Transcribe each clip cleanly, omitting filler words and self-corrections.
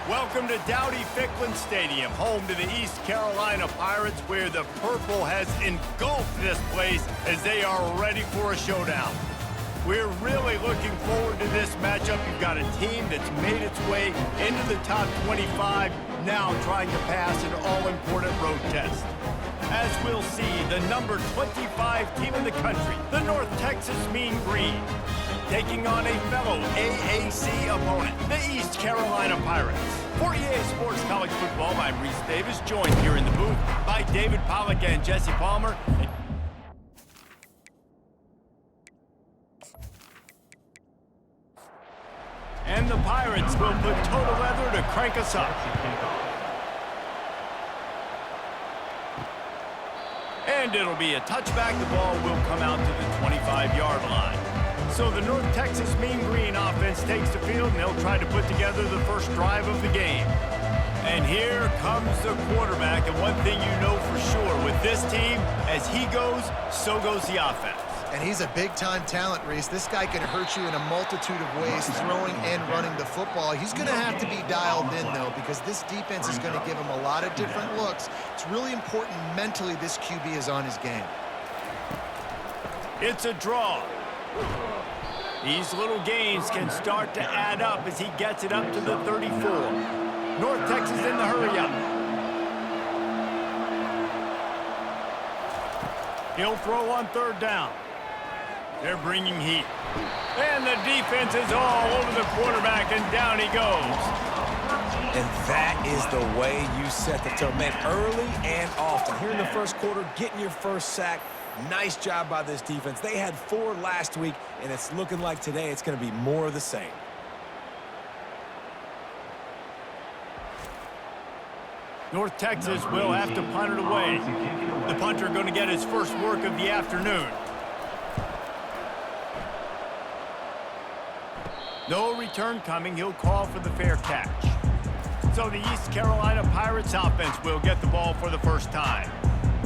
Welcome to Dowdy-Ficklen Stadium, home to the East Carolina Pirates, where the purple has engulfed this place as they are ready for a showdown. We're really looking forward to this matchup. You've got a team that's made its way into the top 25, now trying to pass an all-important road test. As we'll see, the number 25 team in the country, the North Texas Mean Green, taking on a fellow AAC opponent, the East Carolina Pirates. For EA Sports College Football, I'm Reese Davis, joined here in the booth by David Pollack and Jesse Palmer. And the Pirates will put total leather to crank us up. And it'll be a touchback. The ball will come out to the 25-yard line. So the North Texas Mean Green offense takes the field, and they'll try to put together the first drive of the game. And here comes the quarterback, and one thing you know for sure with this team, as he goes, so goes the offense. And he's a big-time talent, Reese. This guy can hurt you in a multitude of ways, throwing and running the football. He's going to have to be dialed in, though, because this defense is going to give him a lot of different looks. It's really important mentally this QB is on his game. It's a draw. These little gains can start to add up as he gets it up to the 34. North Texas in the hurry-up. He'll throw on third down. They're bringing heat. And the defense is all over the quarterback, and down he goes. And that is the way you set the tone. Man, early and often. Here in the first quarter, getting your first sack. Nice job by this defense. They had 4 last week, and it's looking like today it's going to be more of the same. North Texas will have to punt it away. The punter going to get his first work of the afternoon. No return coming. He'll call for the fair catch. So the East Carolina Pirates offense will get the ball for the first time.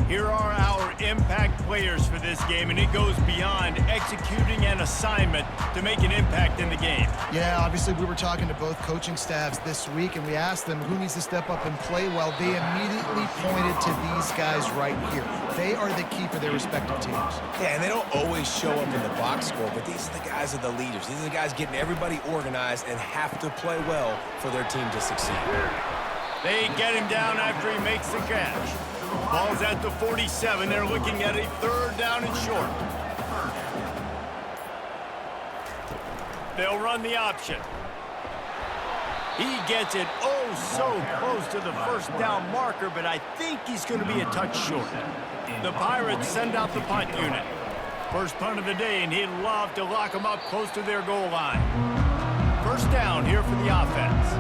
Here are our impact players for this game, and it goes beyond executing an assignment to make an impact in the game. Yeah, obviously we were talking to both coaching staffs this week, and we asked them who needs to step up and play well. They immediately pointed to these guys right here. They are the key for their respective teams. Yeah, and they don't always show up in the box score, but these are the guys that are the leaders. These are the guys getting everybody organized and have to play well for their team to succeed. They get him down after he makes the catch. Ball's at the 47. They're looking at a third down and short. They'll run the option. He gets it oh so close to the first down marker, but I think he's going to be a touch short. The Pirates send out the punt unit. First punt of the day, and he'd love to lock them up close to their goal line. First down here for the offense.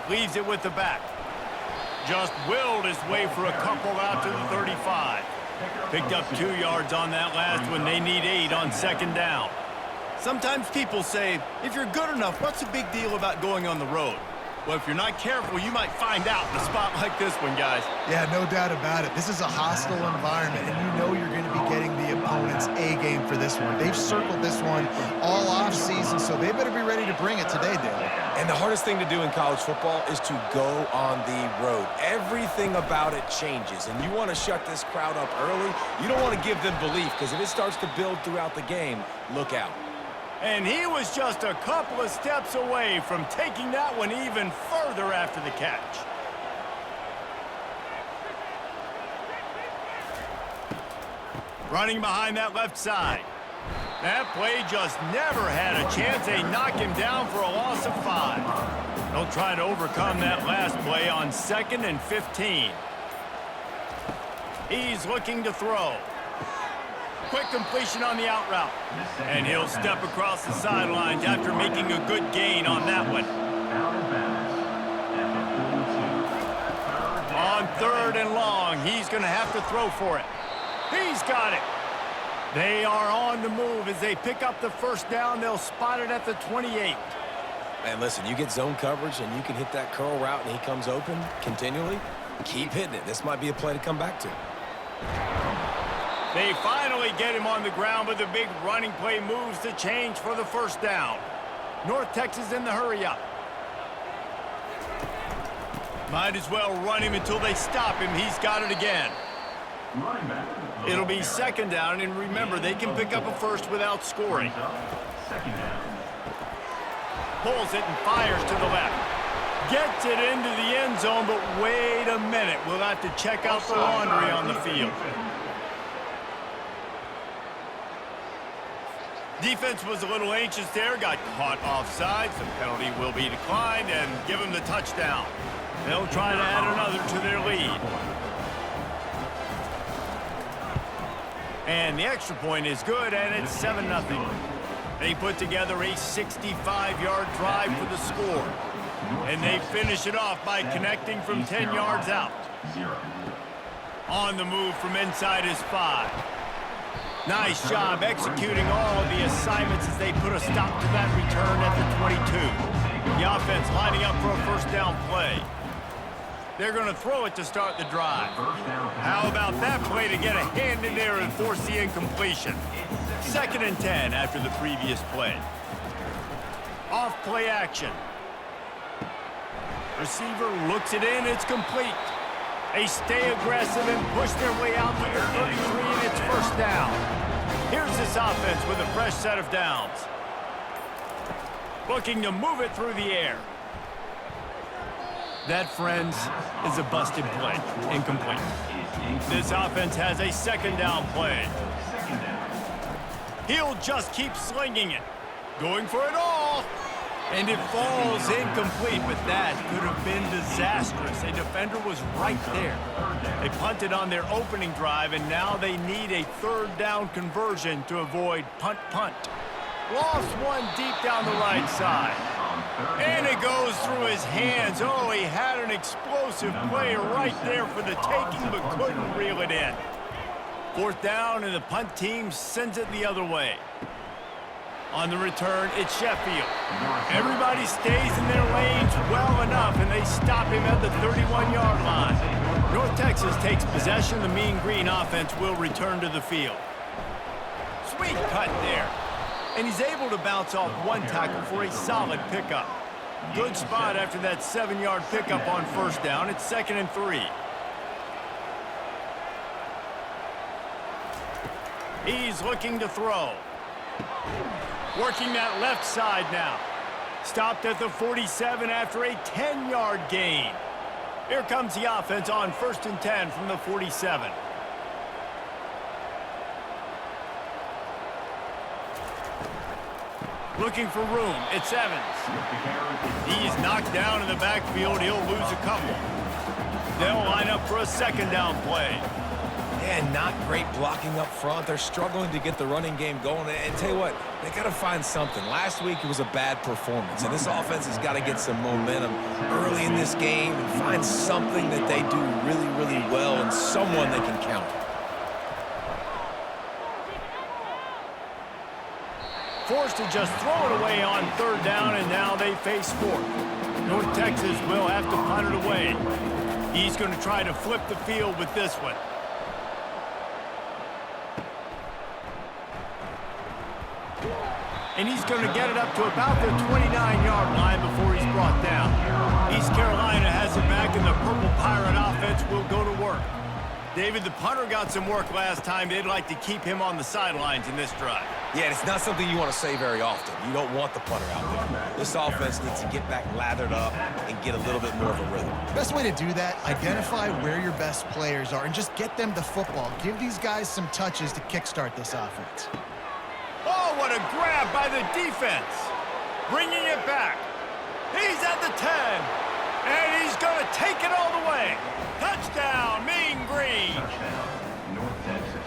Leaves it with the back. Just willed his way for a couple out to the 35. Picked up 2 yards on that last one. They need 8 on second down. Sometimes people say, if you're good enough, what's the big deal about going on the road? Well, if you're not careful, you might find out in a spot like this one, guys. Yeah, no doubt about it. This is a hostile environment, and you know you're going to be getting the opponent's A-game for this one. They've circled this one all off-season, so they better be ready to bring it today, Dale. And the hardest thing to do in college football is to go on the road. Everything about it changes, and you want to shut this crowd up early. You don't want to give them belief, because if it starts to build throughout the game, look out. And he was just a couple of steps away from taking that one even further after the catch. Running behind that left side. That play just never had a chance. They knock him down for a loss of 5. They'll try to overcome that last play on 2nd and 15. He's looking to throw. Quick completion on the out route. And he'll step across the sidelines after making a good gain on that one. On 3rd and long, he's going to have to throw for it. He's got it. They are on the move as they pick up the first down. They'll spot it at the 28. Man, listen, you get zone coverage and you can hit that curl route and he comes open continually. Keep hitting it. This might be a play to come back to. They finally get him on the ground, but the big running play moves the change for the first down. North Texas in the hurry-up. Might as well run him until they stop him. He's got it again. It'll be second down, and remember, they can pick up a first without scoring. Pulls it and fires to the left. Gets it into the end zone, but wait a minute. We'll have to check out the laundry on the field. Defense was a little anxious there, got caught offside. The penalty will be declined and give them the touchdown. They'll try to add another to their lead. And the extra point is good, and it's 7-0. They put together a 65-yard drive for the score. And they finish it off by connecting from 10 yards out. On the move from inside his 5. Nice job executing all of the assignments as they put a stop to that return at the 22. The offense lining up for a first down play. They're going to throw it to start the drive. How about that play to get a hand in there and force the incompletion? 2nd and 10 after the previous play. Off play action. Receiver looks it in, it's complete. They stay aggressive and push their way out to the 33, and it's first down. Here's this offense with a fresh set of downs. Looking to move it through the air. That, friends, is a busted play. Incomplete. This offense has a second down play. He'll just keep slinging it. Going for it all. And it falls incomplete, but that could have been disastrous. A defender was right there. They punted on their opening drive, and now they need a third down conversion to avoid punt. Lost one deep down the right side. And it goes through his hands. Oh, he had an explosive play right there for the taking, but couldn't reel it in. 4th down, and the punt team sends it the other way. On the return, it's Sheffield. Everybody stays in their lanes well enough, and they stop him at the 31-yard line. North Texas takes possession. The Mean Green offense will return to the field. Sweet cut there. And he's able to bounce off one tackle for a solid pickup. Good spot after that 7-yard pickup on first down. It's 2nd and 3. He's looking to throw. Working that left side now. Stopped at the 47 after a 10-yard gain. Here comes the offense on 1st and 10 from the 47. Looking for room. It's Evans. He's knocked down in the backfield. He'll lose a couple. They'll line up for a second down play. And not great blocking up front. They're struggling to get the running game going. And tell you what, they got to find something. Last week it was a bad performance, and this offense has got to get some momentum early in this game and find something that they do really, really well and someone they can count. Forced to just throw it away on 3rd down, and now they face 4th. North Texas will have to punt it away. He's going to try to flip the field with this one. And he's going to get it up to about the 29-yard line before he's brought down. East Carolina has it back, and the Purple Pirate offense will go to work. David, the punter got some work last time. They'd like to keep him on the sidelines in this drive. Yeah, it's not something you want to say very often. You don't want the punter out there. This offense needs to get back lathered up and get a little bit more of a rhythm. Best way to do that, identify where your best players are and just get them the football. Give these guys some touches to kickstart this offense. Oh, what a grab by the defense. Bringing it back. He's at the 10. And he's going to take it all the way. Touchdown, Mean Green.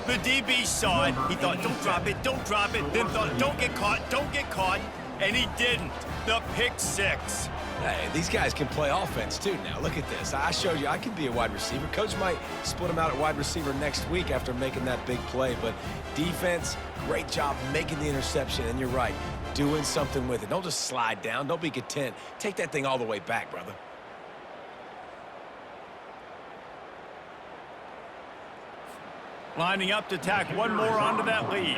The DB saw it. He thought, don't drop it, don't drop it. Then thought, don't get caught. And he didn't. The pick 6. Hey, these guys can play offense, too, now. Look at this. I showed you I could be a wide receiver. Coach might split him out at wide receiver next week after making that big play. But defense, great job making the interception. And you're right, doing something with it. Don't just slide down. Don't be content. Take that thing all the way back, brother. Lining up to tack one more onto that lead.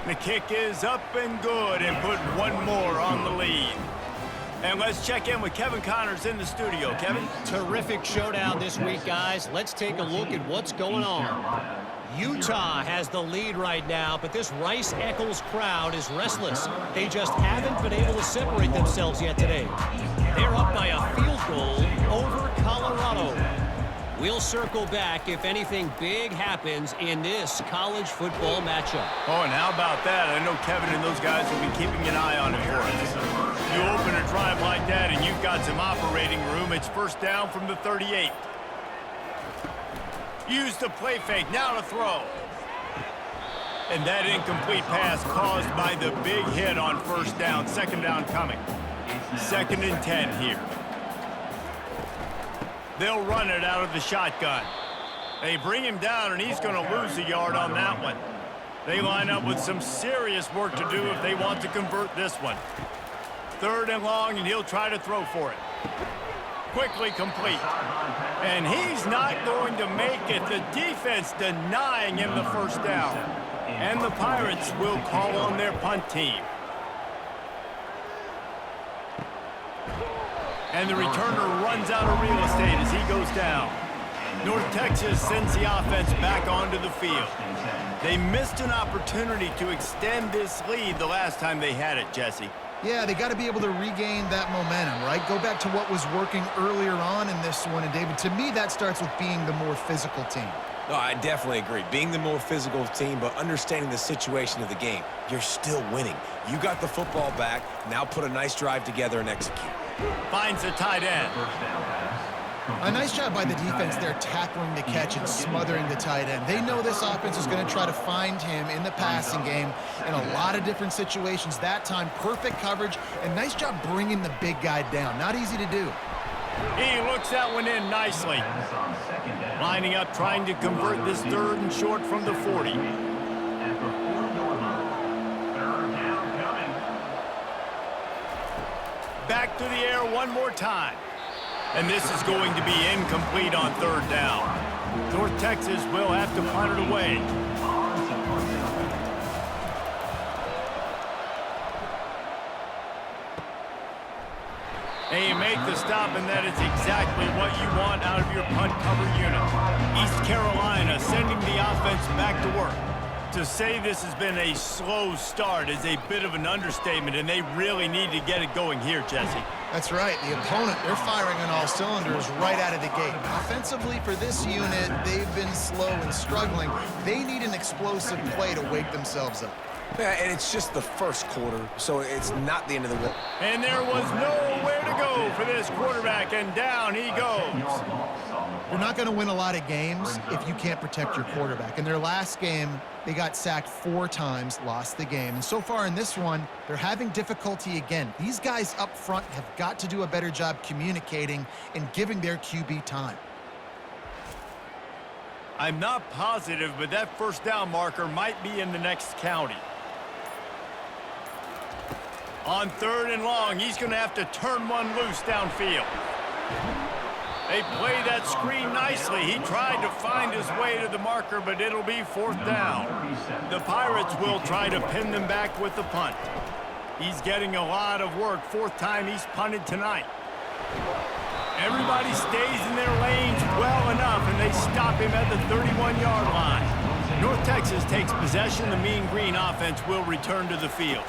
The kick is up and good and put one more on the lead. And let's check in with Kevin Connors in the studio. Kevin? Terrific showdown this week, guys. Let's take a look at what's going on. Utah has the lead right now, but this Rice-Eccles crowd is restless. They just haven't been able to separate themselves yet today. They're up by a field goal over Colorado. We'll circle back if anything big happens in this college football matchup. Oh, and how about that? I know Kevin and those guys will be keeping an eye on it for us. You open a drive like that and you've got some operating room. It's first down from the 38. Use the play fake, now to throw. And that incomplete pass caused by the big hit on first down. Second down coming. 2nd and 10 here. They'll run it out of the shotgun. They bring him down, and he's going to lose a yard on that one. They line up with some serious work to do if they want to convert this one. 3rd and long, and he'll try to throw for it. Quickly complete. And he's not going to make it. The defense denying him the first down. And the Pirates will call on their punt team. And the returner runs out of real estate as he goes down. North Texas sends the offense back onto the field. They missed an opportunity to extend this lead the last time they had it, Jesse. Yeah, they got to be able to regain that momentum, right? Go back to what was working earlier on in this one. And, David, to me, that starts with being the more physical team. No, I definitely agree. Being the more physical team, but understanding the situation of the game. You're still winning. You got the football back. Now put a nice drive together and execute. Finds a tight end. A nice job by the defense there tackling the catch and smothering the tight end. They know this offense is going to try to find him in the passing game in a lot of different situations. That time, perfect coverage, and nice job bringing the big guy down. Not easy to do. He looks that one in nicely. Lining up, trying to convert this 3rd and short from the 40. Back to the air one more time. And this is going to be incomplete on 3rd down. North Texas will have to punt it away. And you make the stop, and that is exactly what you want out of your punt cover unit. East Carolina sending the offense back to work. To say this has been a slow start is a bit of an understatement, and they really need to get it going here, Jesse. That's right. The opponent, they're firing on all cylinders right out of the gate. Offensively, for this unit, they've been slow and struggling. They need an explosive play to wake themselves up. Yeah, and it's just the first quarter, so it's not the end of the world. And there was nowhere to go for this quarterback, and down he goes. You're not going to win a lot of games if you can't protect your quarterback. In their last game, they got sacked 4 times, lost the game. And so far in this one, they're having difficulty again. These guys up front have got to do a better job communicating and giving their QB time. I'm not positive, but that first down marker might be in the next county. On 3rd and long, he's going to have to turn one loose downfield. They play that screen nicely. He tried to find his way to the marker, but it'll be 4th down. The Pirates will try to pin them back with the punt. He's getting a lot of work. 4th time he's punted tonight. Everybody stays in their lanes well enough, and they stop him at the 31-yard line. North Texas takes possession. The Mean Green offense will return to the field.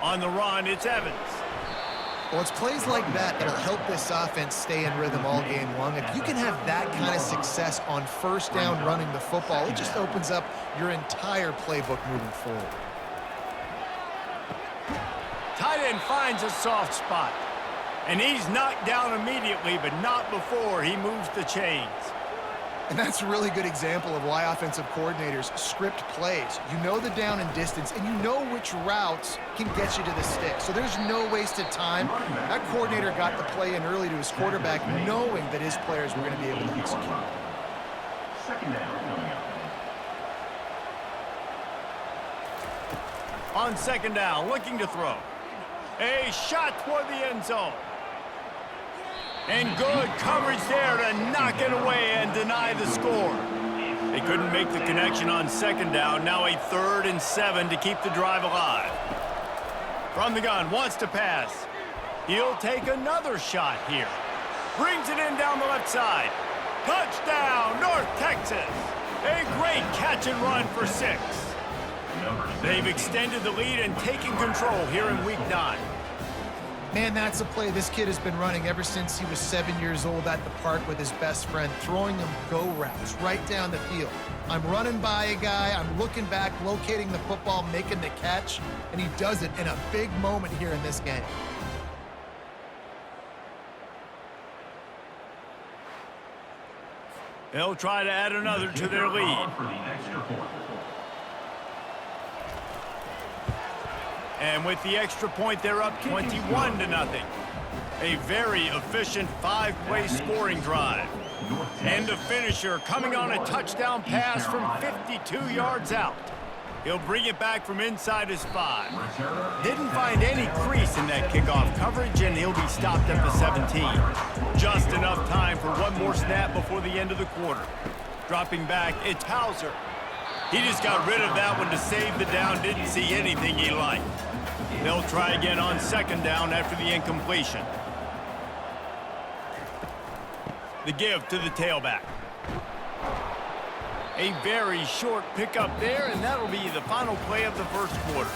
On the run, it's Evans. Well, it's plays like that that'll help this offense stay in rhythm all game long. If you can have that kind of success on first down running the football, it just opens up your entire playbook moving forward. Tight end finds a soft spot. And he's knocked down immediately, but not before he moves the chains. And that's a really good example of why offensive coordinators script plays. You know the down and distance, and you know which routes can get you to the stick. So there's no wasted time. That coordinator got the play in early to his quarterback, knowing that his players were going to be able to execute. 2nd down. On 2nd down, looking to throw. A shot toward the end zone. And good coverage there to knock it away and deny the score. They couldn't make the connection on second down. Now a 3rd and 7 to keep the drive alive. From the gun, wants to pass. He'll take another shot here. Brings it in down the left side. Touchdown, North Texas. A great catch and run for 6. They've extended the lead and taken control here in Week 9. Man, that's a play this kid has been running ever since he was 7 years old at the park with his best friend, throwing him go routes right down the field. I'm running by a guy, I'm looking back, locating the football, making the catch, and he does it in a big moment here in this game. They'll try to add another to their lead. And with the extra point, they're up 21-0. A very efficient 5-play scoring drive. And the finisher coming on a touchdown pass from 52 yards out. He'll bring it back from inside his 5. Didn't find any crease in that kickoff coverage, and he'll be stopped at the 17. Just enough time for one more snap before the end of the quarter. Dropping back, it's Hauser. He just got rid of that one to save the down, didn't see anything he liked. They'll try again on second down after the incompletion. The give to the tailback. A very short pickup there, and that'll be the final play of the first quarter.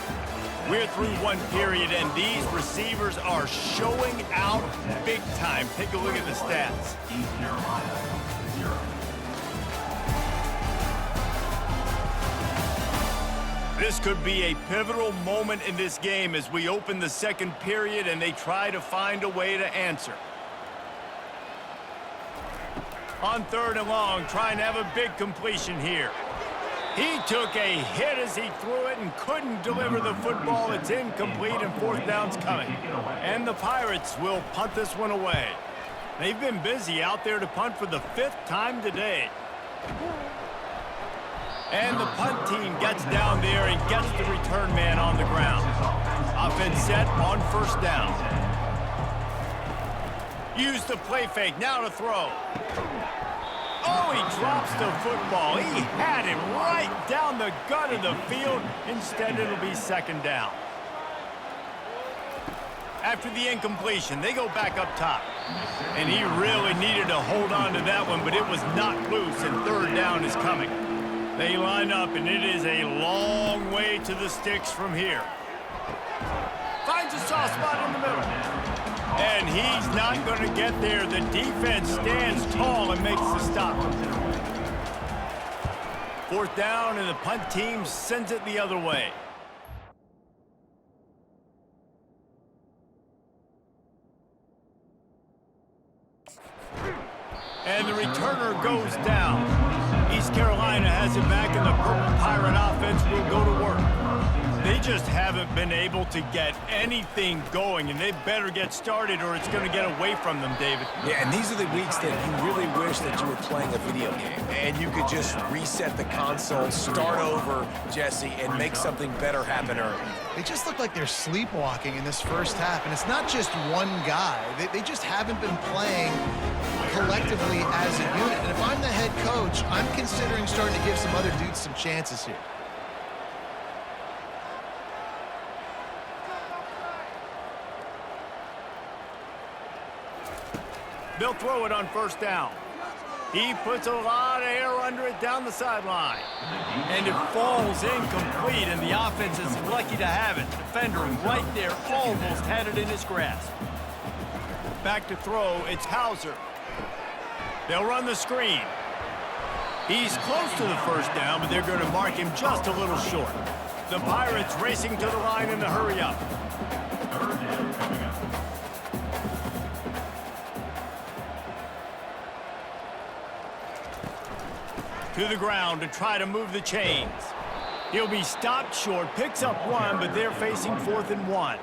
We're through one period, and these receivers are showing out big time. Take a look at the stats. This could be a pivotal moment in this game as we open the second period and they try to find a way to answer. On 3rd and long, trying to have a big completion here. He took a hit as he threw it and couldn't deliver the football. It's incomplete and 4th down's coming. And the Pirates will punt this one away. They've been busy out there to punt for the 5th time today. And the punt team gets down there and gets the return man on the ground. Offense set on 1st down. Use the play fake, now to throw. Oh, he drops the football. He had it right down the gut of the field. Instead, it'll be 2nd down. After the incompletion, they go back up top. And he really needed to hold on to that one, but it was knocked loose, and 3rd down is coming. They line up, and it is a long way to the sticks from here. Finds a soft spot in the middle. And he's not going to get there. The defense stands tall and makes the stop. 4th down, and the punt team sends it the other way. And the returner goes down. East Carolina has it back, and the Purple Pirate offense will go to work. They just haven't been able to get anything going, and they better get started or it's going to get away from them, David. Yeah, and these are the weeks that you really wish that you were playing a video game and you could just reset the console, start over, Jesse, and make something better happen early. They just look like they're sleepwalking in this first half, and it's not just one guy. They just haven't been playing collectively as a unit. And if I'm the head coach, I'm considering starting to give some other dudes some chances here. They'll throw it on 1st down. He puts a lot of air under it down the sideline. And it falls incomplete, and the offense is lucky to have it. Defender right there almost had it in his grasp. Back to throw, it's Hauser. They'll run the screen. He's close to the 1st down, but they're going to mark him just a little short. The Pirates racing to the line in the hurry up. To the ground to try to move the chains. He'll be stopped short, picks up 1, but they're facing 4th and 1.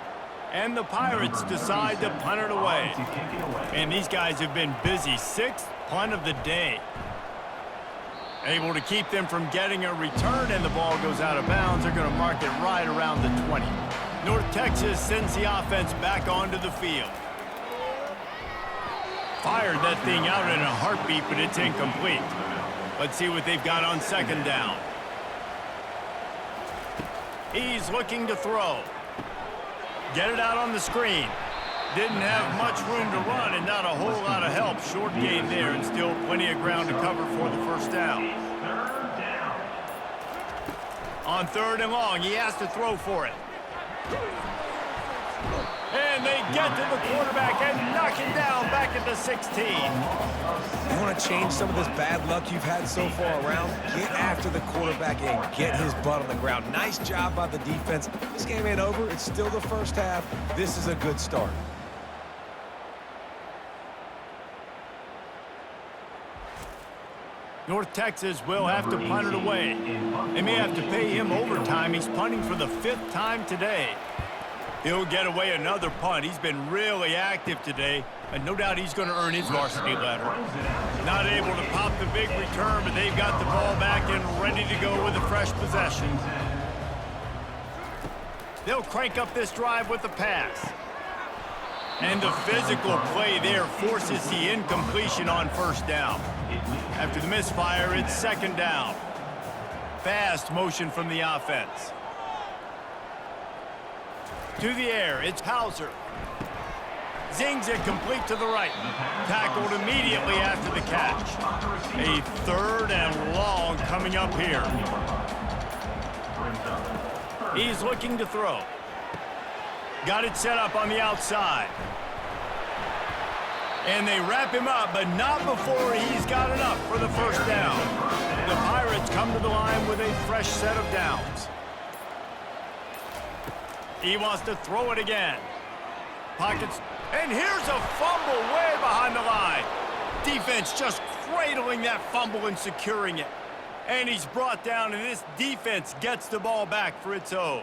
And the Pirates decide to punt it away. And these guys have been busy. 6th punt of the day. Able to keep them from getting a return, and the ball goes out of bounds. They're going to mark it right around the 20. North Texas sends the offense back onto the field. fired that thing out in a heartbeat, but it's incomplete. Let's see what they've got on second down. He's looking to throw. Get it out on the screen. Didn't have much room to run and not a whole lot of help. Short gain there and still plenty of ground to cover for the first down. On third and long, he has to throw for it. And they get to the quarterback and knock him down back at the 16. You want to change some of this bad luck you've had so far around? Get after the quarterback and get his butt on the ground. Nice job by the defense. This game ain't over. It's still the first half. This is a good start. North Texas will have to punt it away. They may have to pay him overtime. He's punting for the 5th time today. He'll get away another punt. He's been really active today, and no doubt he's going to earn his varsity letter. Not able to pop the big return, but they've got the ball back and ready to go with a fresh possession. They'll crank up this drive with the pass. And the physical play there forces the incompletion on first down. After the misfire, it's second down. Fast motion from the offense. To the air, it's Hauser. Zings it complete to the right. Tackled immediately after the catch. A third and long coming up here. He's looking to throw. Got it set up on the outside. And they wrap him up, but not before he's got enough for the first down. The Pirates come to the line with a fresh set of downs. He wants to throw it again. Pockets, and here's a fumble way behind the line. Defense just cradling that fumble and securing it. And he's brought down, and this defense gets the ball back for its own.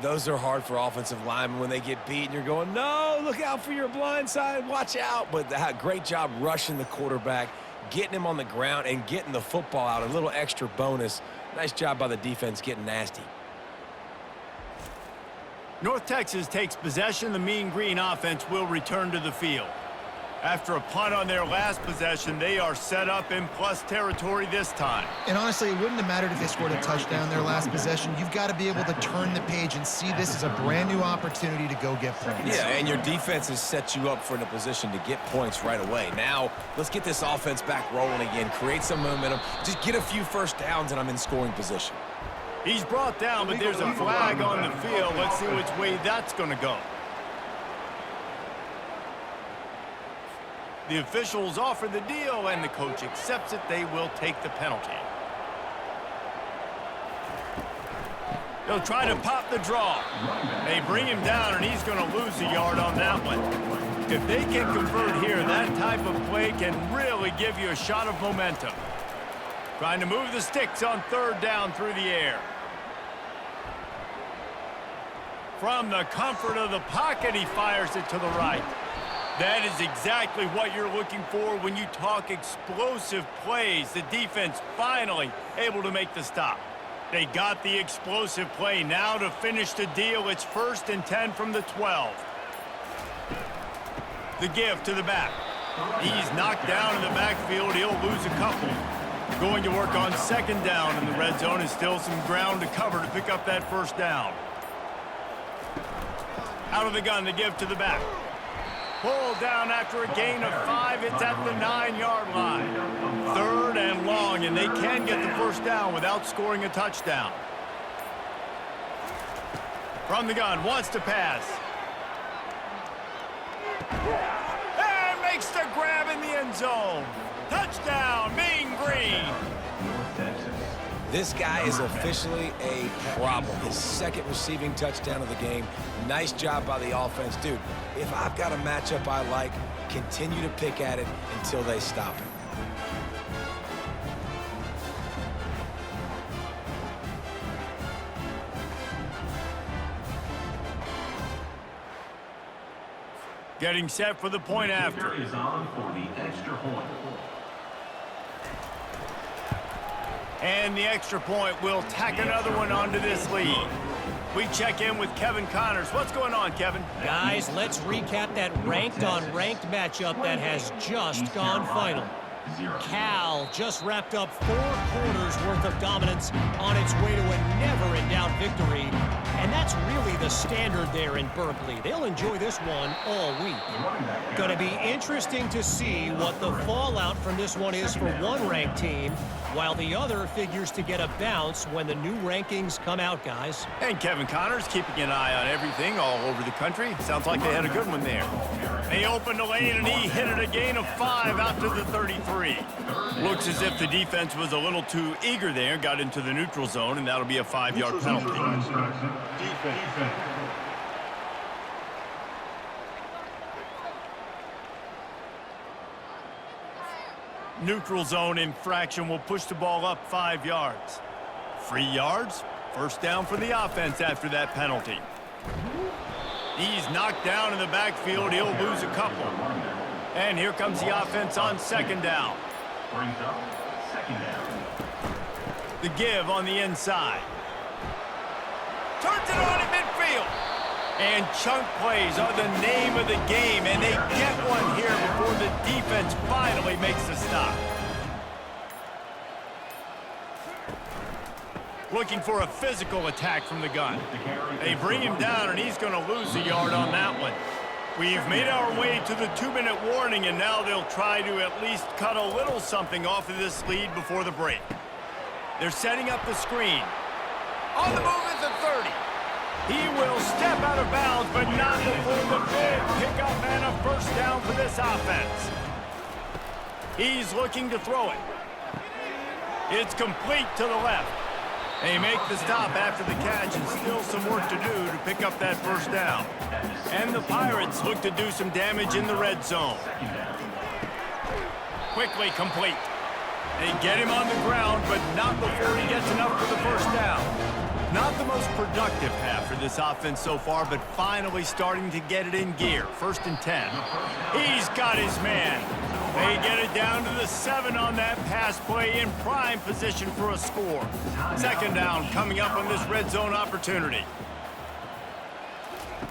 Those are hard for offensive linemen when they get beat and you're going, no, look out for your blind side, watch out. But great job rushing the quarterback, getting him on the ground and getting the football out. A little extra bonus. Nice job by the defense getting nasty. North Texas takes possession. The Mean Green offense will return to the field. After a punt on their last possession, they are set up in plus territory this time. And honestly, it wouldn't have mattered if they scored a touchdown their last possession. You've got to be able to turn the page and see this as a brand new opportunity to go get points. Yeah, and your defense has set you up for a position to get points right away. Now, let's get this offense back rolling again, create some momentum, just get a few first downs, and I'm in scoring position. He's brought down, but there's a flag on the field. Let's see which way that's going to go. The officials offer the deal, and the coach accepts it. They will take the penalty. They'll try to pop the draw. They bring him down, and he's going to lose a yard on that one. If they can convert here, that type of play can really give you a shot of momentum. Trying to move the sticks on third down through the air. From the comfort of the pocket, he fires it to the right. That is exactly what you're looking for when you talk explosive plays. The defense finally able to make the stop. They got the explosive play. Now to finish the deal, it's 1st and 10 from the 12. The give to the back. He's knocked down in the backfield. He'll lose a couple. Going to work on second down in the red zone, and still some ground to cover to pick up that first down. Out of the gun, the give to the back. Pulled down after a gain of 5. It's at the 9-yard line. 3rd and long, and they can get the first down without scoring a touchdown. From the gun, wants to pass. And makes the grab in the end zone. Touchdown, Mean Green. This guy is officially a problem. His 2nd receiving touchdown of the game. Nice job by the offense. Dude, if I've got a matchup I like, continue to pick at it until they stop it. Getting set for the point after. Is on for the extra point. And the extra point will tack another one onto this lead. We check in with Kevin Connors. What's going on, Kevin? Guys, let's recap that ranked-on-ranked matchup that has just gone final. Cal just wrapped up 4 quarters worth of dominance on its way to a never-in-doubt victory. And that's really the standard there in Berkeley. They'll enjoy this one all week. Going to be interesting to see what the fallout from this one is for one ranked team, while the other figures to get a bounce when the new rankings come out, guys. And Kevin Connors keeping an eye on everything all over the country. Sounds like they had a good one there. They opened the lane, and he hit it a gain of 5 out to the 33. Looks as if the defense was a little too eager there, got into the neutral zone, and that'll be a 5-yard penalty. Defense. Neutral zone infraction will push the ball up 5 yards. 3 yards, first down for the offense after that penalty. He's knocked down in the backfield. He'll lose a couple. And here comes the offense on 2nd down. Brings up 2nd down. The give on the inside. Turns it on in midfield. And chunk plays are the name of the game, and they get one here before the defense finally makes the stop. Looking for a physical attack from the gun. They bring him down, and he's going to lose a yard on that one. We've made our way to the 2-minute warning, and now they'll try to at least cut a little something off of this lead before the break. They're setting up the screen. On the move is the 30. He will step out of bounds, but not before the big pickup and a first down for this offense. He's looking to throw it. It's complete to the left. They make the stop after the catch, and still some work to do to pick up that first down. And the Pirates look to do some damage in the red zone. Quickly complete. They get him on the ground, but not before he gets enough for the first down. Not the most productive half for this offense so far, but finally starting to get it in gear. 1st and 10. He's got his man. They get it down to the 7 on that pass play, in prime position for a score. 2nd down coming up on this red zone opportunity.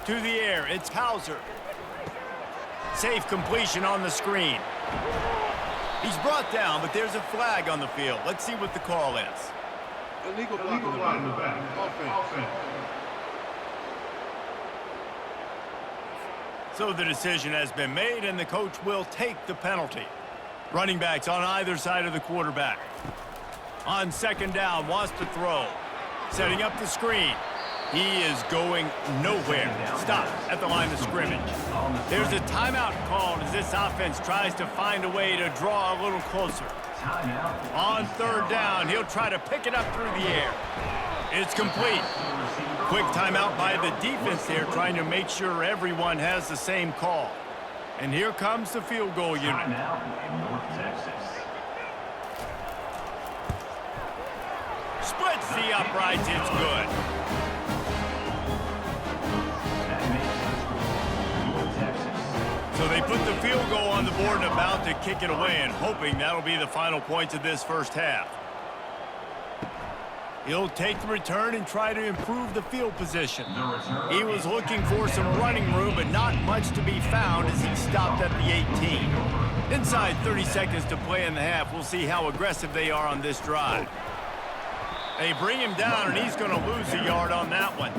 To the air, it's Hauser. Safe completion on the screen. He's brought down, but there's a flag on the field. Let's see what the call is. Illegal block in the back. Offense. So the decision has been made, and the coach will take the penalty. Running backs on either side of the quarterback. On 2nd down, wants to throw. Setting up the screen. He is going nowhere. Stop at the line of scrimmage. There's a timeout called as this offense tries to find a way to draw a little closer. On 3rd down, he'll try to pick it up through the air. It's complete. Quick timeout by the defense there, trying to make sure everyone has the same call. And here comes the field goal unit. Splits the uprights, it's good. So they put the field goal on the board and about to kick it away, and hoping that'll be the final points of this first half. He'll take the return and try to improve the field position. He was looking for some running room, but not much to be found as he stopped at the 18. Inside 30 seconds to play in the half. We'll see how aggressive they are on this drive. They bring him down, and he's going to lose a yard on that one.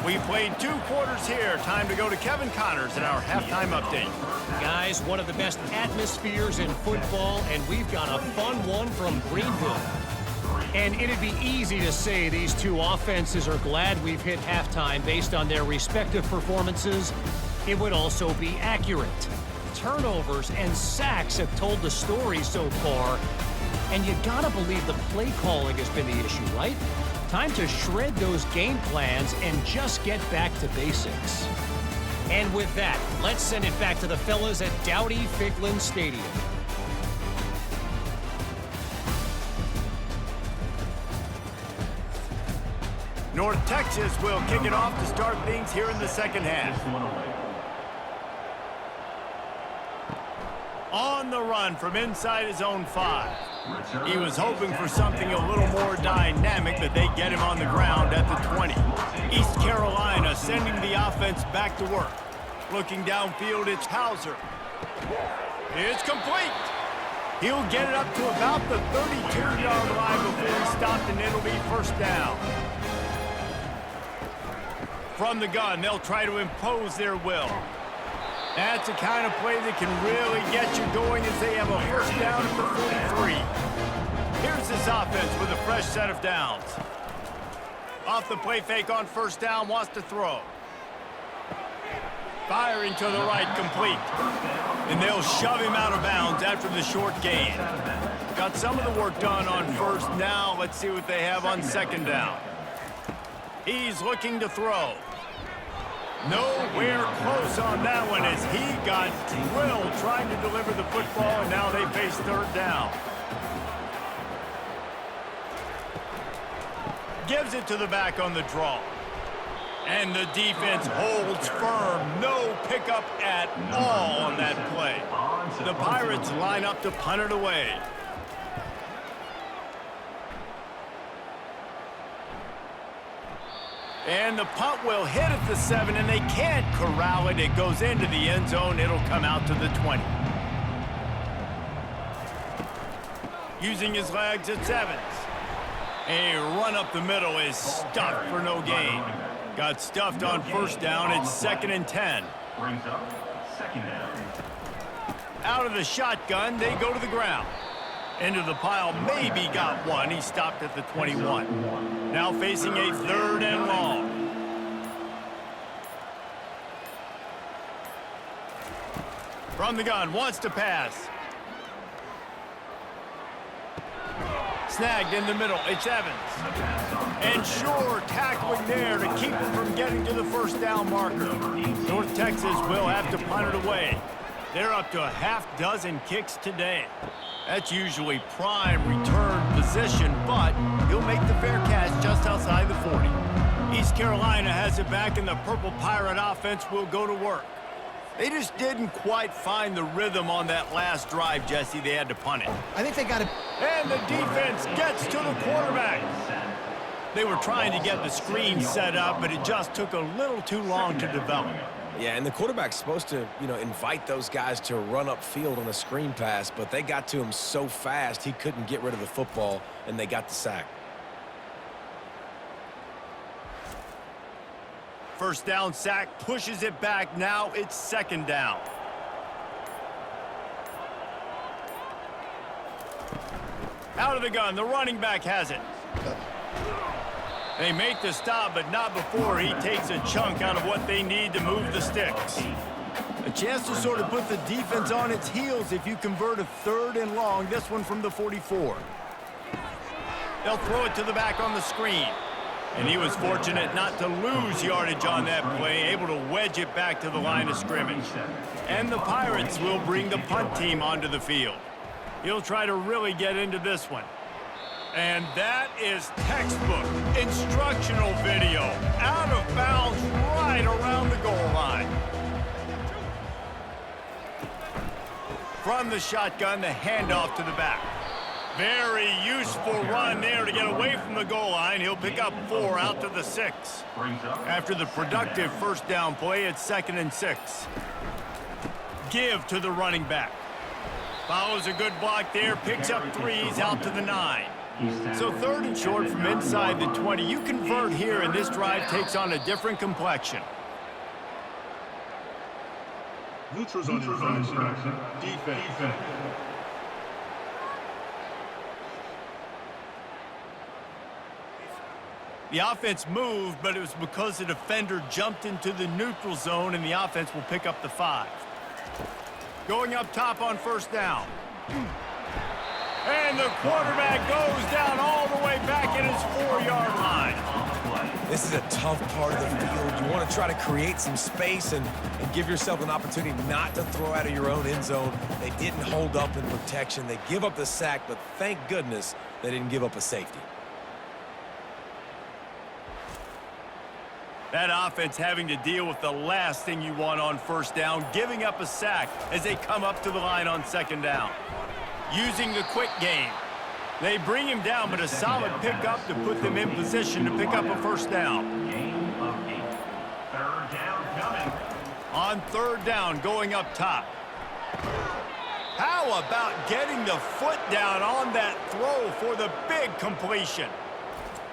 We played 2 quarters here. Time to go to Kevin Connors in our halftime update. Guys, one of the best atmospheres in football, and we've got a fun one from Greenville. And it'd be easy to say these two offenses are glad we've hit halftime based on their respective performances. It would also be accurate. Turnovers and sacks have told the story so far, and you gotta believe the play calling has been the issue, right? Time to shred those game plans and just get back to basics. And with that, let's send it back to the fellas at Dowdy-Ficklen Stadium. North Texas will kick it off to start things here in the second half. On the run from inside his own 5. He was hoping for something a little more dynamic, but they get him on the ground at the 20. East Carolina sending the offense back to work. Looking downfield, it's Hauser. It's complete. He'll get it up to about the 32-yard line before he stopped, and it'll be first down. From the gun, they'll try to impose their will. That's the kind of play that can really get you going as they have a first down at the 43. Here's this offense with a fresh set of downs. Off the play fake on first down, wants to throw. Firing to the right, complete. And they'll shove him out of bounds after the short gain. Got some of the work done on first. Now let's see what they have on second down. He's looking to throw. Nowhere close on that one as he got drilled trying to deliver the football, and now they face third down. Gives it to the back on the draw. And the defense holds firm. No pickup at all on that play. The Pirates line up to punt it away. And the punt will hit at the 7, and they can't corral it. It goes into the end zone. It'll come out to the 20. Using his legs, it's Evans. A run up the middle is stuffed for no gain. Got stuffed on first down. It's 2nd and 10. Brings up second down. Out of the shotgun, they go to the ground. Into the pile, maybe got one. He stopped at the 21. Now facing a 3rd and long. From the gun, wants to pass. Snagged in the middle, it's Evans. And sure, tackling there to keep him from getting to the first down marker. North Texas will have to punt it away. They're up to a half-dozen kicks today. That's usually prime return position, but he'll make the fair catch just outside the 40. East Carolina has it back, and the Purple Pirate offense will go to work. They just didn't quite find the rhythm on that last drive, Jesse. They had to punt it. I think they got to... And the defense gets to the quarterback. They were trying to get the screen set up, but it just took a little too long to develop. Yeah, and the quarterback's supposed to, invite those guys to run upfield on a screen pass, but they got to him so fast he couldn't get rid of the football, and they got the sack. First down sack, pushes it back. Now it's 2nd down. Out of the gun, the running back has it. They make the stop, but not before he takes a chunk out of what they need to move the sticks. A chance to sort of put the defense on its heels if you convert a 3rd and long, this one from the 44. They'll throw it to the back on the screen. And he was fortunate not to lose yardage on that play, able to wedge it back to the line of scrimmage. And the Pirates will bring the punt team onto the field. He'll try to really get into this one. And that is textbook instructional video. Out of bounds right around the goal line. From the shotgun, the handoff to the back. Very useful run there to get away from the goal line. He'll pick up 4 out to the 6. After the productive first down play, it's 2nd and 6. Give to the running back. Follows a good block there, picks up 3s out to the 9. So 3rd and short from inside the 20. You convert here, and this drive takes on a different complexion. Neutrals on defense. The offense moved, but it was because the defender jumped into the neutral zone, and the offense will pick up the 5. Going up top on first down. And the quarterback goes down all the way back at his 4-yard line. This is a tough part of the field. You want to try to create some space and give yourself an opportunity not to throw out of your own end zone. They didn't hold up in protection. They give up the sack, but thank goodness they didn't give up a safety. That offense having to deal with the last thing you want on first down, giving up a sack as they come up to the line on 2nd down. Using the quick game, They bring him down, but a solid pickup to put them in position to pick up a first down. On third down, going up top. How about getting the foot down on that throw for the big completion?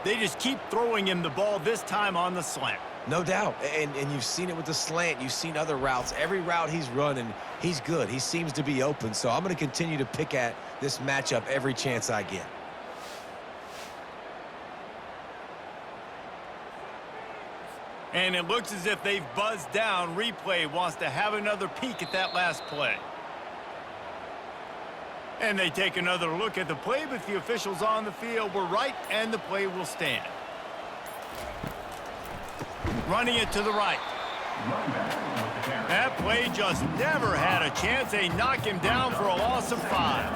They just keep throwing him the ball, this time on the slant. No doubt, and you've seen it with the slant. You've seen other routes. Every route he's running, he's good. He seems to be open, so I'm going to continue to pick at this matchup every chance I get. And it looks as if they've buzzed down. Replay wants to have another peek at that last play. And they take another look at the play, but the officials on the field were right, and the play will stand. Running it to the right. That play just never had a chance. They knock him down for a loss of 5.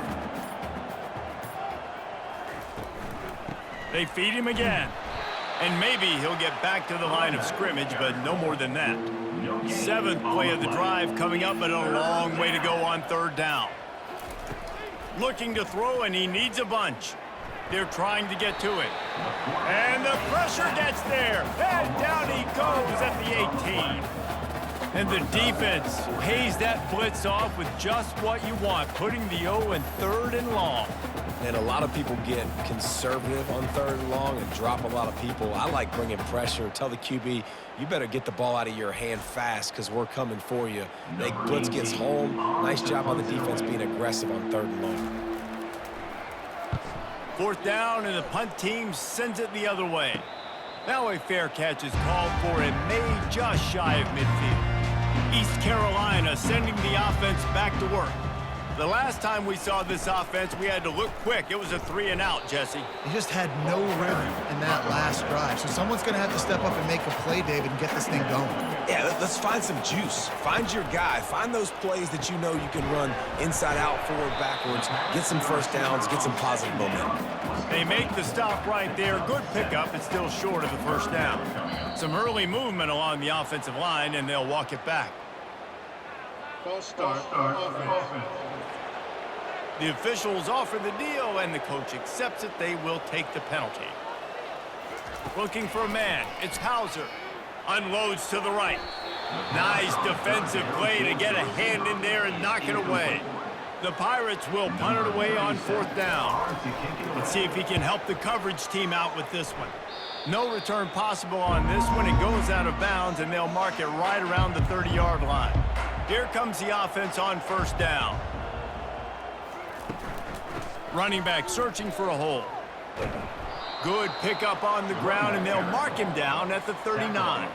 They feed him again. And maybe he'll get back to the line of scrimmage, but no more than that. 7th play of the drive coming up, but a long way to go on third down. Looking to throw, and he needs a bunch. They're trying to get to it. And the pressure gets there. And down he goes at the 18. And the defense pays that blitz off with just what you want, putting the O in third and long. And a lot of people get conservative on third and long and drop a lot of people. I like bringing pressure. Tell the QB, you better get the ball out of your hand fast because we're coming for you. They blitz gets home. Nice job on the defense being aggressive on third and long. 4th down, and the punt team sends it the other way. Now a fair catch is called for and made just shy of midfield. East Carolina sending the offense back to work. The last time we saw this offense, we had to look quick. It was a 3-and-out, Jesse. He just had no rhythm in that last drive. So someone's going to have to step up and make a play, David, and get this thing going. Yeah, let's find some juice. Find your guy. Find those plays that you know you can run inside out, forward, backwards. Get some first downs. Get some positive momentum. They make the stop right there. Good pickup. It's still short of the first down. Some early movement along the offensive line, and they'll walk it back. False start. Offense. The officials offer the deal, and the coach accepts it. They will take the penalty. Looking for a man. It's Hauser. Unloads to the right. Nice defensive play to get a hand in there and knock it away. The Pirates will punt it away on 4th down. Let's see if he can help the coverage team out with this one. No return possible on this one. It goes out of bounds, and they'll mark it right around the 30-yard line. Here comes the offense on 1st down. Running back searching for a hole. Good pickup on the ground, and they'll mark him down at the 39.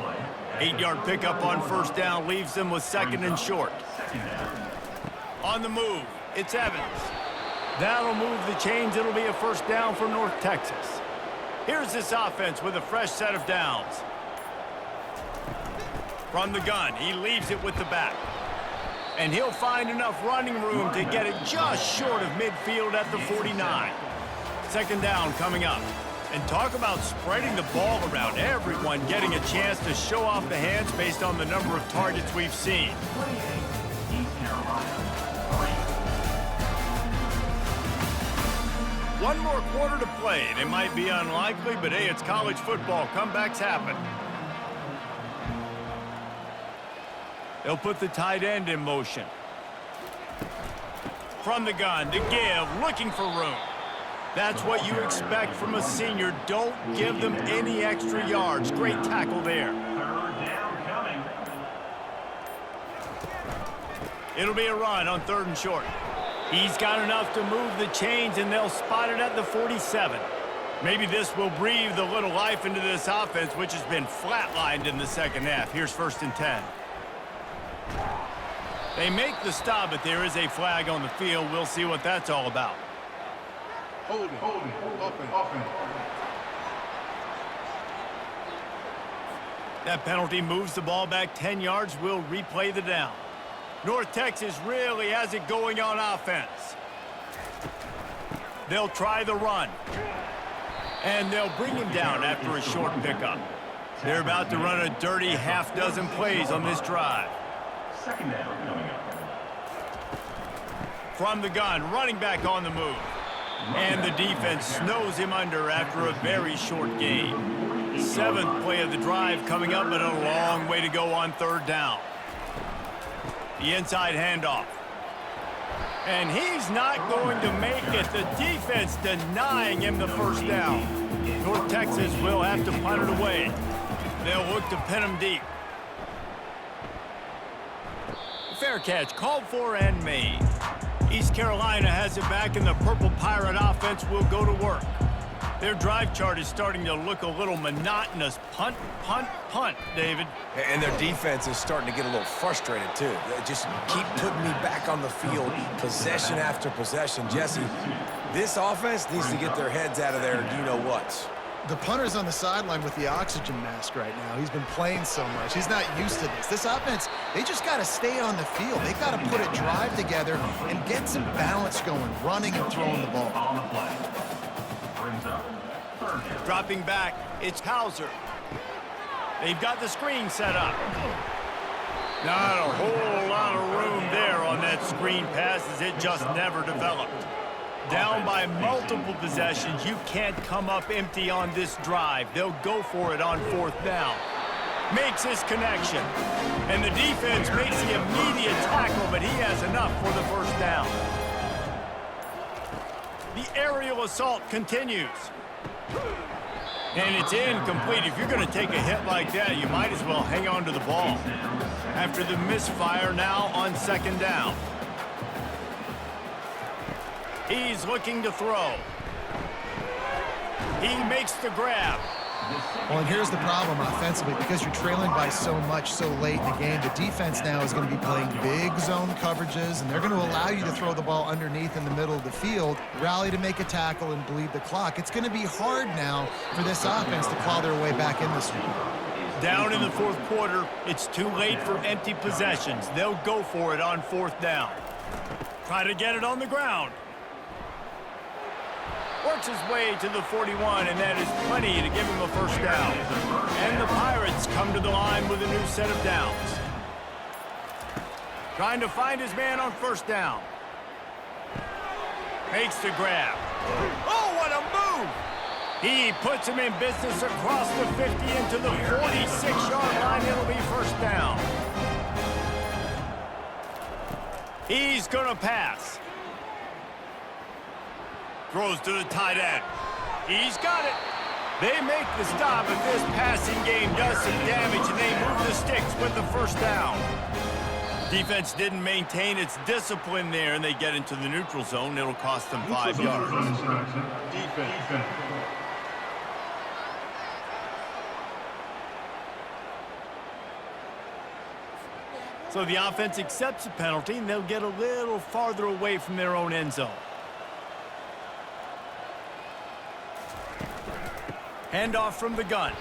8-yard pickup on 1st down leaves them with 2nd and short. On the move, it's Evans. That'll move the chains. It'll be a first down for North Texas. Here's this offense with a fresh set of downs. From the gun, he leaves it with the back. And he'll find enough running room to get it just short of midfield at the 49. 2nd down coming up. And talk about spreading the ball around. Everyone getting a chance to show off the hands based on the number of targets we've seen. One more quarter to play. It might be unlikely, but hey, it's college football. Comebacks happen. They'll put the tight end in motion. From the gun to give, looking for room. That's what you expect from a senior. Don't give them any extra yards. Great tackle there. It'll be a run on 3rd and short. He's got enough to move the chains, and they'll spot it at the 47. Maybe this will breathe a little life into this offense, which has been flatlined in the 2nd half. Here's 1st and 10. They make the stop, but there is a flag on the field. We'll see what that's all about. Holding. Offense. That penalty moves the ball back 10 yards. We'll replay the down. North Texas really has it going on offense. They'll try the run. And they'll bring him down after a short pickup. They're about to run a dirty half-dozen plays on this drive. 2nd down coming up. From the gun, running back on the move. And the defense snows him under after a very short game. Seventh play of the drive coming up, but a long way to go on third down. The inside handoff. And he's not going to make it. The defense denying him the first down. North Texas will have to punt it away. They'll look to pin him deep. Fair catch called for and made. East Carolina has it back, and the Purple Pirate offense will go to work. Their drive chart is starting to look a little monotonous. Punt, punt, punt, David. And their defense is starting to get a little frustrated, too. They just keep putting me back on the field, possession after possession. Jesse, this offense needs to get their heads out of there, you-know-what. The punter's on the sideline with the oxygen mask right now. He's been playing so much. He's not used to this. This offense, they just got to stay on the field. They got to put a drive together and get some balance going, running and throwing the ball. Dropping back, it's Hauser. They've got the screen set up. Not a whole lot of room there on that screen pass, as it just never developed. Down by multiple possessions, you can't come up empty on this drive. They'll go for it on fourth down. Makes his connection. And the defense makes the immediate tackle, but he has enough for the first down. The aerial assault continues. And it's incomplete. If you're going to take a hit like that, you might as well hang on to the ball. After the misfire, now on second down. He's looking to throw. He makes the grab. Well, and here's the problem offensively. Because you're trailing by so much so late in the game, the defense now is going to be playing big zone coverages, and they're going to allow you to throw the ball underneath in the middle of the field, rally to make a tackle, and bleed the clock. It's going to be hard now for this offense to claw their way back in this one. Down in the fourth quarter, it's too late for empty possessions. They'll go for it on fourth down. Try to get it on the ground. Works his way to the 41, and that is plenty to give him a first down. And the Pirates come to the line with a new set of downs. Trying to find his man on first down. Makes the grab. Oh, what a move! He puts him in business across the 50 into the 46-yard line. It'll be first down. He's going to pass. Throws to the tight end. He's got it. They make the stop, and this passing game does some damage, and they move the sticks with the first down. Defense didn't maintain its discipline there, and they get into the neutral zone. It'll cost them 5 yards. Defense. So the offense accepts the penalty, and they'll get a little farther away from their own end zone. Handoff from the gun.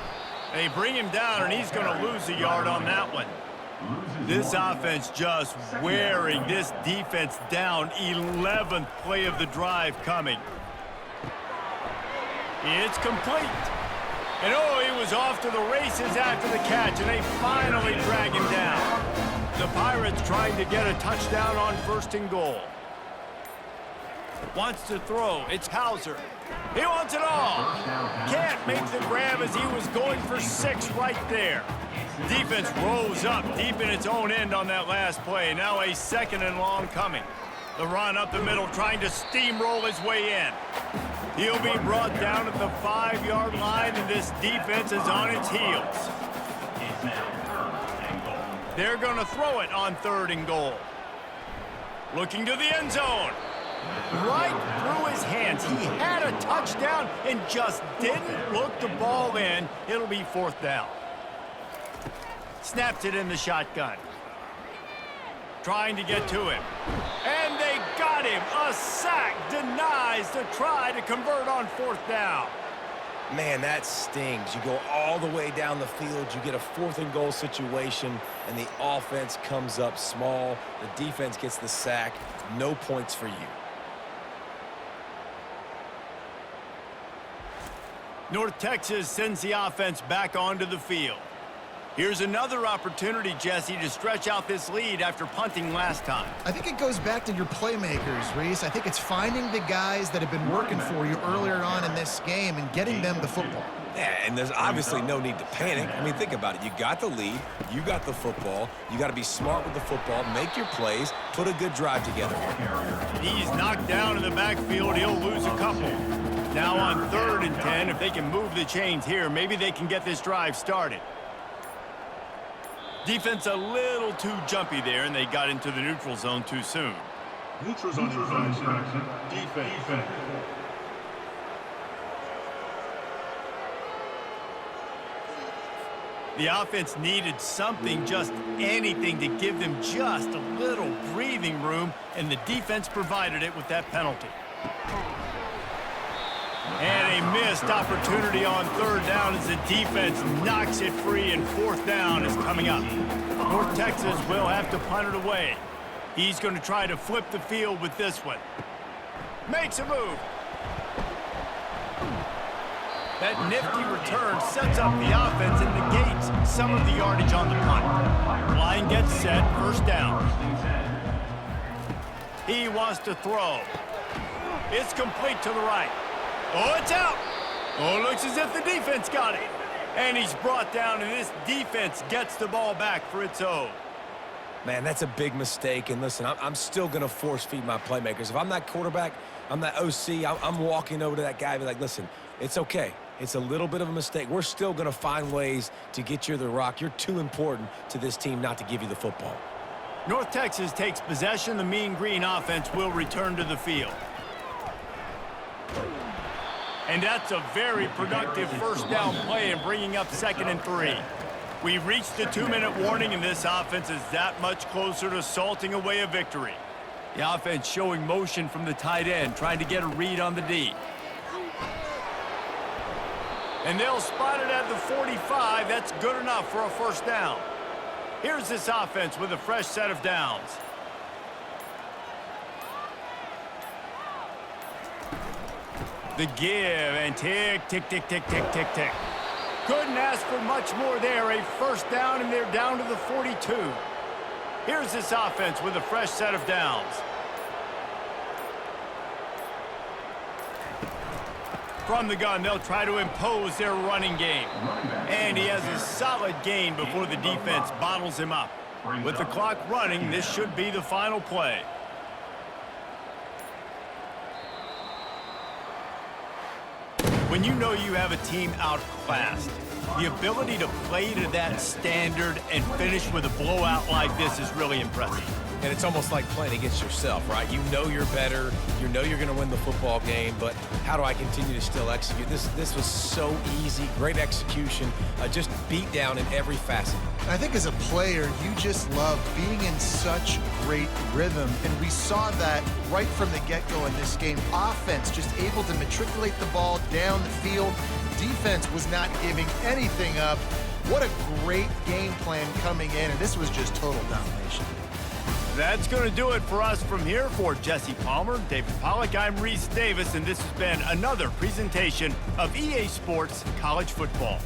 They bring him down, and he's going to lose a yard on that one. This offense just wearing this defense down. 11th play of the drive coming. It's complete. And oh, he was off to the races after the catch, and they finally drag him down. The Pirates trying to get a touchdown on first and goal. Wants to throw. It's Hauser. He wants it all. Can't make the grab as he was going for 6 right there. Defense rose up deep in its own end on that last play. Now a second and long coming. The run up the middle trying to steamroll his way in. He'll be brought down at the 5-yard line, and this defense is on its heels. They're going to throw it on third and goal. Looking to the end zone. Right through his hands. He had a touchdown and just didn't look the ball in. It'll be fourth down. Snaps it in the shotgun. Trying to get to him. And they got him. A sack denies the try to convert on fourth down. Man, that stings. You go all the way down the field, you get a fourth and goal situation, and the offense comes up small. The defense gets the sack. No points for you. North Texas sends the offense back onto the field. Here's another opportunity, Jesse, to stretch out this lead after punting last time. I think it goes back to your playmakers, Reese. I think it's finding the guys that have been working for you earlier on in this game and getting them the football. Yeah, and there's obviously no need to panic. I mean, think about it. You got the lead. You got the football. You got to be smart with the football, make your plays, put a good drive together. He's knocked down in the backfield. He'll lose a couple. Now on 3rd and 10, if they can move the chains here, maybe they can get this drive started. Defense a little too jumpy there, and they got into the neutral zone too soon. Neutral zone infraction. Defense. The offense needed something, just anything, to give them just a little breathing room, and the defense provided it with that penalty. And a missed opportunity on 3rd down as the defense knocks it free, and 4th down is coming up. North Texas will have to punt it away. He's going to try to flip the field with this one. Makes a move. That nifty return sets up the offense and negates some of the yardage on the punt. Line gets set, 1st down. He wants to throw. It's complete to the right. Oh, it's out. Oh, it looks as if the defense got it. And he's brought down, and this defense gets the ball back for its own. Man, that's a big mistake. And listen, I'm still going to force feed my playmakers. If I'm that quarterback, I'm that OC, I'm walking over to that guy and be like, listen, it's okay. It's a little bit of a mistake. We're still going to find ways to get you the rock. You're too important to this team not to give you the football. North Texas takes possession. The Mean Green offense will return to the field. And that's a very productive 1st down play and bringing up 2nd and 3. We've reached the 2-minute warning, and this offense is that much closer to salting away a victory. The offense showing motion from the tight end, trying to get a read on the D. And they'll spot it at the 45. That's good enough for a 1st down. Here's this offense with a fresh set of downs. The give, and tick, tick, tick, tick, tick, tick, tick. Couldn't ask for much more there. A 1st down, and they're down to the 42. Here's this offense with a fresh set of downs. From the gun, they'll try to impose their running game. And he has a solid gain before the defense bottles him up. With the clock running, this should be the final play. When you know you have a team outclassed, the ability to play to that standard and finish with a blowout like this is really impressive. And it's almost like playing against yourself, right? You know you're better. You know you're going to win the football game, but how do I continue to still execute? This was so easy, great execution, just beat down in every facet. I think as a player, you just love being in such great rhythm, and we saw that right from the get-go in this game. Offense just able to matriculate the ball down the field. Defense was not giving anything up. What a great game plan coming in, and this was just total domination. That's going to do it for us from here. For Jesse Palmer, David Pollack, I'm Reese Davis, and this has been another presentation of EA Sports College Football.